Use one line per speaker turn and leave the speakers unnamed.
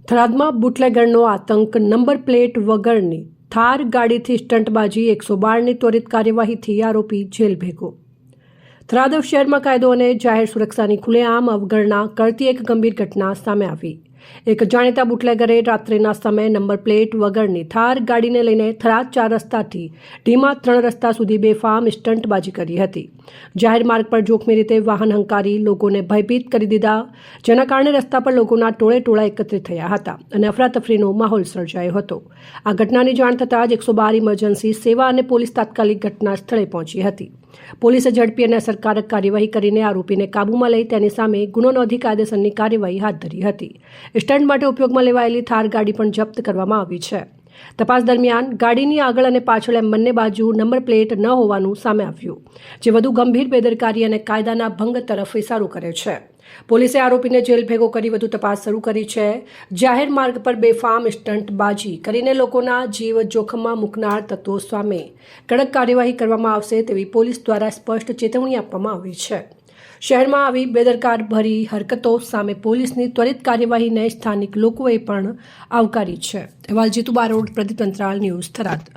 થરાદમાં બુટલેગરનો આતંક, number plate વગરની થાર ગાડીથી સ્ટંટબાજી, 112ની ત્વરિત કાર્યવાહીથી આરોપી જેલ ભેગો। થરાદ શહેરમાં કાયદો અને જાહેર સુરક્ષાની ખુલ્લેઆમ અવગણના કરતી એક ગંભીર ઘટના સામે આવી। એક જાણીતા બુટલેગરે રાત્રિના સમયે નંબર પ્લેટ વગરની થાર ગાડીને લઈને થરાદ 4 રસ્તાથી ઢીમા 3 રસ્તા સુધી બેફામ સ્ટંટબાજી કરી હતી। જાહેર માર્ગ પર જોખમી રીતે વાહન હંકારી લોકોને ભયભીત કરી દીધા, જેના કારણે રસ્તા પર લોકોના ટોળે એકત્રિત થયા હતા અને અફરાતફરીનો માહોલ સર્જાયો હતો। આ ઘટનાની જાણ થતાં જ 112 ઇમરજન્સી સેવા અને પોલીસ તાત્કાલિક ઘટના સ્થળે પહોંચી હતી। પોલીસે ઝડપી અને અસરકારક કાર્યવાહી કરીને આરોપીને કાબૂમાં લઈ તેની સામે ગુનો નોંધી કાયદેસરની કાર્યવાહી હાથ ધરી હતી। સ્ટંટ માટે ઉપયોગમાં લેવાયેલી થાર ગાડી પણ જપ્ત કરવામાં આવી છે। તપાસ દરમિયાન ગાડીની આગળ અને પાછળ એમ બંને બાજુ નંબર પ્લેટ ન હોવાનું સામે આવ્યું, જે વધુ ગંભીર બેદરકારી અને કાયદાના ભંગ તરફ ઇશારો કરે છે। પોલીસે આરોપીને જેલ ભેગો કરી વધુ તપાસ શરૂ કરી છે। જાહેર માર્ગ પર બેફામ સ્ટંટબાજી કરીને લોકોના જીવ જોખમમાં મૂકનાર તત્વો સામે કડક કાર્યવાહી કરવામાં આવશે તેવી પોલીસ દ્વારા સ્પષ્ટ ચેતવણી આપવામાં આવી છે। શહેરમાં આવી બેદરકાર ભરી હરકતો સામે પોલીસની ત્વરિત કાર્યવાહીને સ્થાનિક લોકોએ પણ આવકારી છે। અહેવાલ જીતુ બારોટ, પ્રદીપ અંતરાલ, ન્યૂઝ થરાદ।